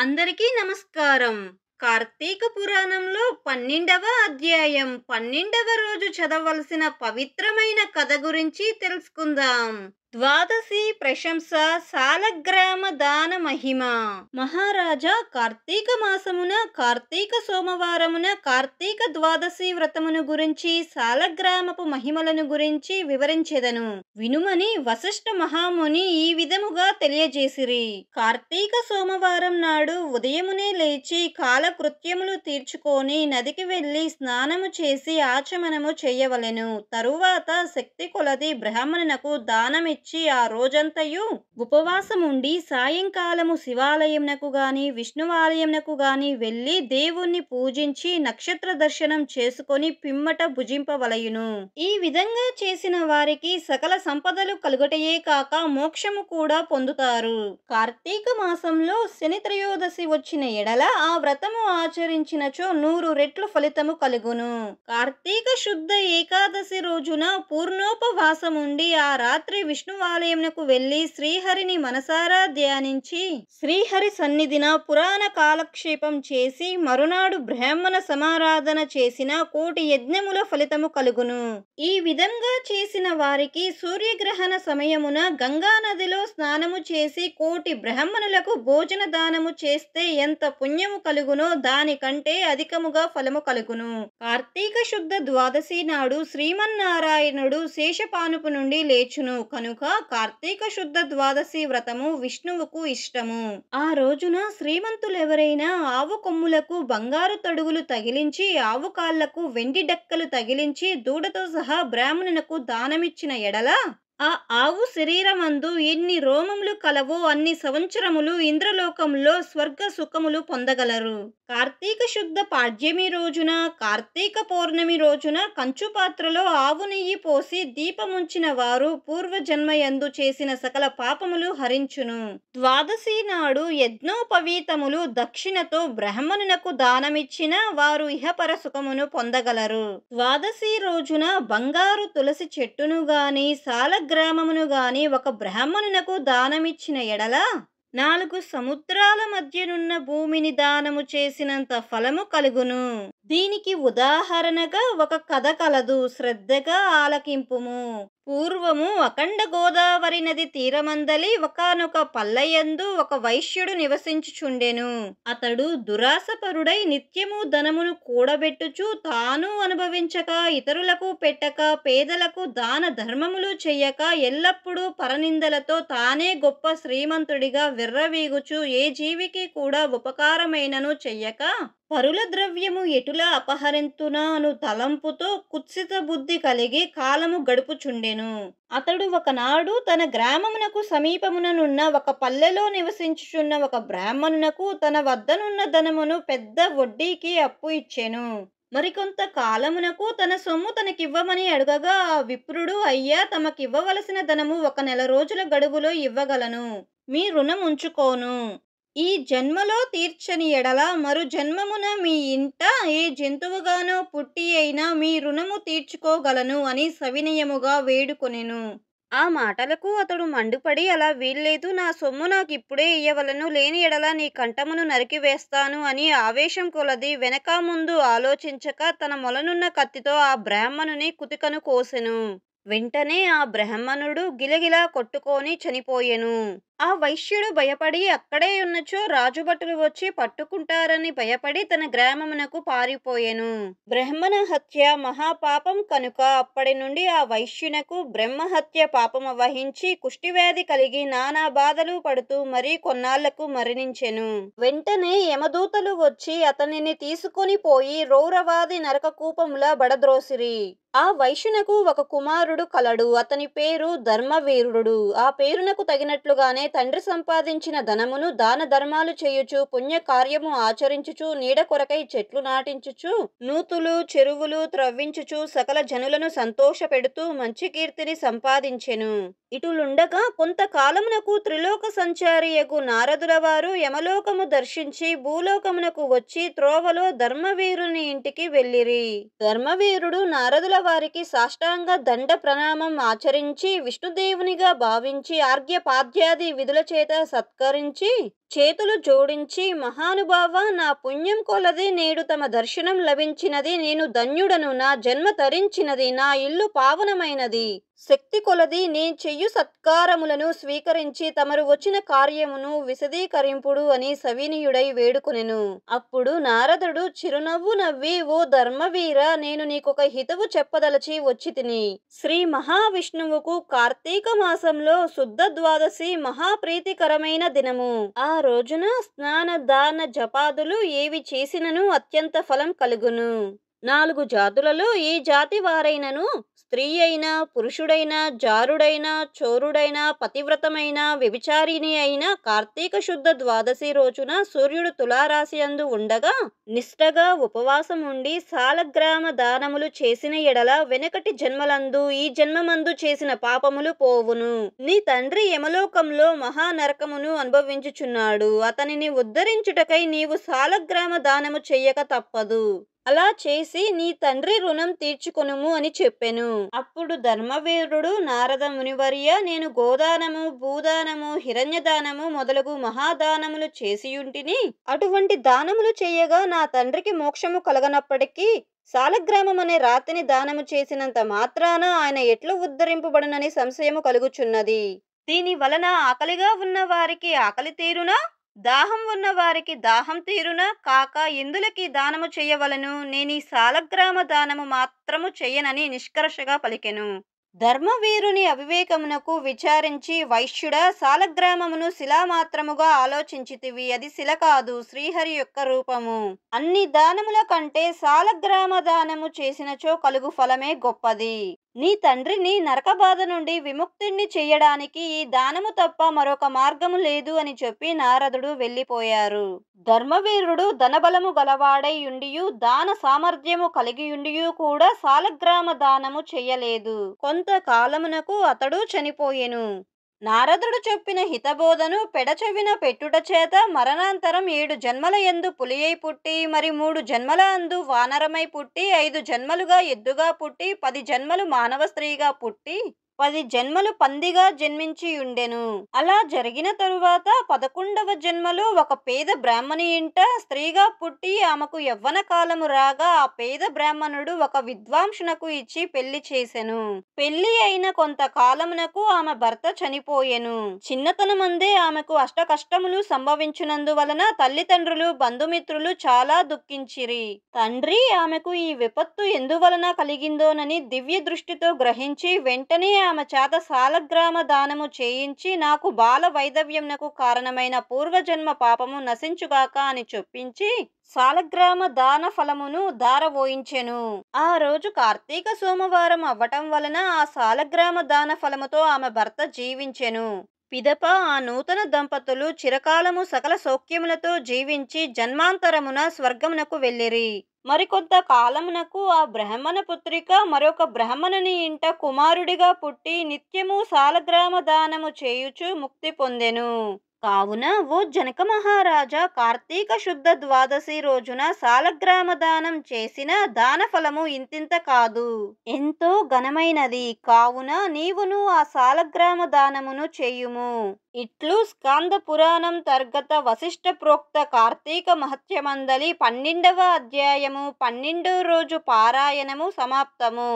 అందరికీ నమస్కారం. కార్తీక పురాణంలో 12వ అధ్యాయం 12వ రోజు చదవవలసిన పవిత్రమైన కథ గురించి తెలుసుకుందాం. ద్వాదశి ప్రశంస సాలగ్రామ దాన మహిమ. మహారాజా, కార్తీక మాసమున కార్తీక సోమవారమున కార్తీక ద్వాదశి వ్రతమును గురించి సాలగ్రామపు మహిమలను గురించి వివరించెదను. వినుమని వశిష్ఠ మహాముని ఈ విధముగా తెలియజేసిరి. కార్తీక సోమవారం నాడు ఉదయమునే లేచి కాలకృత్యములు తీర్చుకొని నదికి వెళ్లి స్నానము చేసి ఆచమనము చేయవలెను. తరువాత శక్తి కొలది బ్రాహ్మణునకు దానమిచ్చి ఆ రోజంతయు ఉపవాసముండి సాయంకాలము శివాలయమునకు గాని విష్ణువాలయమునకు గాని వెళ్లి దేవుణ్ణి పూజించి నక్షత్ర దర్శనం చేసుకొని పిమ్మట భుజింపవలయును. ఈ విధంగా చేసిన వారికి సకల సంపదలు కలుగటయే కాక మోక్షము కూడా పొందుతారు. కార్తీక మాసంలో శని త్రయోదశి వచ్చిన ఎడల ఆ వ్రతము ఆచరించినచో 100 రెట్లు ఫలితము కలుగును. కార్తీక శుద్ధ ఏకాదశి రోజున పూర్ణోపవాసముండి ఆ రాత్రి విష్ణువాలయమునకు వెళ్లి శ్రీహరిని మనసారా ధ్యానించి శ్రీహరి సన్నిధిన పురాణ కాలక్షేపం చేసి మరునాడు బ్రాహ్మణ సమారాధన చేసిన 1,000,000 యజ్ఞముల ఫలితము కలుగును. ఈ విధంగా చేసిన వారికి సూర్యగ్రహణ సమయమున గంగా నదిలో స్నానము చేసి 1,000,000 బ్రాహ్మణులకు భోజన దానము చేస్తే ఎంత పుణ్యము కలుగునో దానికంటే అధికముగా ఫలము కలుగును. కార్తీక శుద్ధ ద్వాదశి నాడు శ్రీమన్నారాయణుడు శేషపానుపు నుండి లేచును కనుక కార్తీక శుద్ధ ద్వాదశి వ్రతము విష్ణువుకు ఇష్టము. ఆ రోజున శ్రీమంతులెవరైనా ఆవు కొమ్ములకు బంగారు తడుగులు తగిలించి ఆవు కాళ్లకు వెండి డెక్కలు తగిలించి దూడతో సహా బ్రాహ్మణునకు దానమిచ్చిన ఎడల ఆ ఆవు శరీరమందు ఎన్ని రోమములు కలవో అన్ని సంవత్సరములు ఇంద్రలోకంలో స్వర్గ సుఖములు పొందగలరు. కార్తీక శుద్ధ పాడ్యమి రోజున కార్తీక పౌర్ణమి రోజున కంచు పాత్రలో ఆవు నెయ్యి పోసి దీపముంచిన వారు పూర్వజన్మయందు చేసిన సకల పాపములు హరించును. ద్వాదశి నాడు యజ్ఞోపవీతములు దక్షిణతో బ్రాహ్మణునకు దానమిచ్చిన వారు ఇహపర సుఖమును పొందగలరు. ద్వాదశి రోజున బంగారు తులసి చెట్టును గాని సాలగ్రామమును గాని ఒక బ్రాహ్మణునకు దానమిచ్చిన ఎడల 4 సముద్రాల మధ్యనున్న భూమిని దానము చేసినంత ఫలము కలుగును. దీనికి ఉదాహరణగా ఒక కథ కలదు, శ్రద్ధగా ఆలకింపుము. పూర్వము అఖండ గోదావరి నది తీరమందలి ఒకానొక పల్లయందు ఒక వైశ్యుడు నివసించుచుండెను. అతడు దురాశపరుడై నిత్యము ధనమును కూడబెట్టుచు తాను అనుభవించక ఇతరులకు పెట్టక పేదలకు దాన ధర్మములు చెయ్యక ఎల్లప్పుడూ పరనిందలతో తానే గొప్ప శ్రీమంతుడిగా విర్రవీగుచు ఏ జీవికి కూడా ఉపకారమైనను చెయ్యక పరుల ద్రవ్యము ఎటులా అపహరింతునా అను తలంపుతో కుత్సిత బుద్ధి కలిగి కాలము గడుపుచుండెను. అతడు ఒకనాడు తన గ్రామమునకు సమీపముననున్న ఒక పల్లెలో నివసించుచున్న ఒక బ్రాహ్మణునకు తన వద్దనున్న ధనమును పెద్ద వడ్డీకి అప్పు ఇచ్చెను. మరికొంత కాలమునకు తన సొమ్ము తనకివ్వమని అడగగా ఆ విప్రుడు, అయ్యా, తమకివ్వవలసిన ధనము 1 నెల రోజుల గడువులో ఇవ్వగలను, మీ రుణం ఉంచుకోను. ఈ జన్మలో తీర్చని ఎడల మరు జన్మమున మీ ఇంట ఏ జంతువుగానో పుట్టి అయినా మీ రుణము తీర్చుకోగలను అని సవినయముగా వేడుకొనెను. ఆ మాటలకు అతడు మండిపడి, అలా వీల్లేదు, నా సొమ్ము నాకిప్పుడే ఇయ్యవలను, లేని ఎడల నీ కంఠమును నరికివేస్తాను అని ఆవేశం కొలది వెనక ముందు ఆలోచించక తన మొలనున్న కత్తితో ఆ బ్రాహ్మణుని కుతికను కోసెను. వెంటనే ఆ బ్రాహ్మణుడు గిలగిలా కొట్టుకొని చనిపోయెను. ఆ వైశ్యుడు భయపడి అక్కడే ఉన్నచో రాజుభటులు వచ్చి పట్టుకుంటారని భయపడి తన గ్రామమునకు పారిపోయెను. బ్రాహ్మణ హత్య మహాపాపం కనుక అప్పటి నుండి ఆ వైశ్యునకు బ్రహ్మహత్య పాపము వహించి కుష్టివ్యాధి కలిగి నానా బాధలు పడుతూ మరీ కొన్నాళ్లకు మరణించెను. వెంటనే యమదూతలు వచ్చి అతనిని తీసుకొని పోయి రౌరవాది నరకకూపములా బడద్రోసిరి. ఆ వైశ్యునకు ఒక కుమారుడు కలడు. అతని పేరు ధర్మవీరుడు. ఆ పేరునకు తగినట్లుగానే తండ్రి సంపాదించిన ధనమును దాన ధర్మాలు చేయుచు పుణ్యకార్యము ఆచరించుచు నీడ కొరకై చెట్లు నాటించుచు నూతులు చెరువులు త్రవ్వించుచు సకల జనులను సంతోష పెడుతూ మంచి కీర్తిని సంపాదించెను. ఇటులుండగా కొంతకాలమునకు త్రిలోక సంచారియగు నారదుల వారు యమలోకము దర్శించి భూలోకమునకు వచ్చి త్రోవలో ధర్మవీరుని ఇంటికి వెళ్ళిరి. ధర్మవీరుడు నారదుల వారికి సాష్టాంగ దండ ప్రణామం ఆచరించి విష్ణుదేవునిగా భావించి ఆర్ఘ్యపాద్యాది విధుల చేత సత్కరించి చేతులు జోడించి, మహానుభావ, నా పుణ్యం కొలది నేడు తమ దర్శనం లభించినది. నేను ధన్యుడను. నా జన్మ తరించినది. నా ఇల్లు పావనమైనది. శక్తి కొలది నే చెయ్యు సత్కారములను స్వీకరించి తమరు వచ్చిన కార్యమును విశదీకరింపుడు అని సవినీయుడై వేడుకొనెను. అప్పుడు నారదుడు చిరునవ్వు నవ్వి, ఓ ధర్మవీర, నేను నీకొక హితవు చెప్పదలచి వచ్చితిని. శ్రీ మహావిష్ణువుకు కార్తీక మాసంలో శుద్ధ ద్వాదశి మహాప్రీతికరమైన దినము. ఆ రోజున స్నాన దాన జపాదులు ఏవి చేసినను అత్యంత ఫలం కలుగును. 4 జాతులలో ఏ జాతి వారైనను, స్త్రీ అయినా, పురుషుడైనా, జారుడైనా, చోరుడైనా, పతివ్రతమైన, వ్యభిచారిణి అయినా కార్తీక శుద్ధ ద్వాదశి రోజున సూర్యుడు తులారాశి అందు ఉండగా నిష్ఠగా ఉపవాసం ఉండి సాలగ్రామ దానములు చేసిన ఎడల వెనకటి జన్మలందు ఈ జన్మమందు చేసిన పాపములు పోవును. నీ తండ్రి యమలోకంలో మహానరకమును అనుభవించుచున్నాడు. అతనిని ఉద్ధరించుటకై నీవు సాలగ్రామ దానము చెయ్యక తప్పదు. అలా చేసి నీ తండ్రి రుణం తీర్చుకొనుము అని చెప్పెను. అప్పుడు ధర్మవీరుడు, నారద మునివర్య, నేను గోదానము, భూదానము, హిరణ్యదానము మొదలగు మహాదానములు చేసియుంటిని. అటువంటి దానములు చేయగా నా తండ్రికి మోక్షము కలగనప్పటికీ సాలగ్రామం అనే రాతిని దానము చేసినంత మాత్రాన ఆయన ఎట్లు ఉద్ధరింపబడునని సంశయము కలుగుచున్నది. దీని వలన ఆకలిగా ఉన్న వారికి ఆకలి తీరునా, దాహం ఉన్న వారికి దాహం తీరునా కాక ఇందులకి దానము చెయ్యవలను. నేనీ సాలగ్రామ దానము మాత్రము చెయ్యనని నిష్కర్షగా పలికెను. ధర్మవీరుని అవివేకమునకు విచారించి, వైశ్యుడా, సాలగ్రామమును శిలామాత్రముగా ఆలోచించితివి. అది శిల కాదు, శ్రీహరి యొక్క రూపము. అన్ని దానముల కంటే సాలగ్రామ దానము చేసినచో కలుగు ఫలమే గొప్పది. నీ తండ్రిని నరకబాధ నుండి విముక్తుణ్ణి చెయ్యడానికి ఈ దానము తప్ప మరొక మార్గము లేదు అని చెప్పి నారదుడు వెళ్ళిపోయారు. ధర్మవీరుడు ధనబలము గలవాడై ఉండియు దాన సామర్థ్యము కలిగియుండియు కూడా సాలగ్రామ దానము చెయ్యలేదు. కొంతకాలమునకు అతడు చనిపోయెను. నారదుడు చెప్పిన హితబోధను పెడచెవిన పెట్టుట చేత మరణాంతరం 7 జన్మల యందు పులియై పుట్టి, మరి 3 జన్మల అందు వానరమై పుట్టి, 5 జన్మలుగా ఎద్దుగా పుట్టి, 10 జన్మలు మానవ స్త్రీగా పుట్టి, 10 జన్మలు పందిగా జన్మించి ఉండెను. అలా జరిగిన తరువాత 11వ జన్మలో ఒక పేద బ్రాహ్మణి ఇంట స్త్రీగా పుట్టి ఆమెకు యవ్వన కాలము రాగా ఆ పేద బ్రాహ్మణుడు ఒక విద్వాంసునకు ఇచ్చి పెళ్లి చేసెను. పెళ్లి అయిన కొంతకాలమునకు ఆమె భర్త చనిపోయెను. చిన్నతనమందే ఆమెకు అష్ట కష్టములు సంభవించునందువలన తల్లిదండ్రులు, బంధుమిత్రులు చాలా దుఃఖించిరి. తండ్రి ఆమెకు ఈ విపత్తు ఎందువలన కలిగిందోనని దివ్య దృష్టితో గ్రహించి వెంటనే ఆమె చేత సాలగ్రామ దానము చేయించి, నాకు బాల వైధవ్యమునకు కారణమైన పూర్వజన్మ పాపము నశించుగాక అని చొప్పించి సాలగ్రామ దాన ఫలమును దారవోయించెను. ఆ రోజు కార్తీక సోమవారం అవ్వటం వలన ఆ సాలగ్రామ దాన ఫలముతో ఆమె భర్త జీవించెను. పిదప ఆ నూతన దంపతులు చిరకాలము సకల సౌఖ్యములతో జీవించి జన్మాంతరమున స్వర్గమునకు వెళ్ళిరి. మరికొంత కాలమునకు ఆ బ్రాహ్మణ పుత్రిక మరొక బ్రాహ్మణుని ఇంట కుమారుడిగా పుట్టి నిత్యము సాలగ్రామ దానము చేయుచు ముక్తి పొందెను. కావున ఓ జనక మహారాజా, కార్తీక శుద్ధ ద్వాదశి రోజున సాలగ్రామ దానం చేసిన దాన ఫలము ఇంతింత కాదు, ఎంతో ఘనమైనది. కావున నీవును ఆ సాలగ్రామ దానమును చేయుము. ఇట్లు స్కాంద పురాణం తర్గత వశిష్ఠ ప్రోక్త కార్తీక మహత్యమందలి 12వ అధ్యాయము 12వ రోజు పారాయణము సమాప్తము.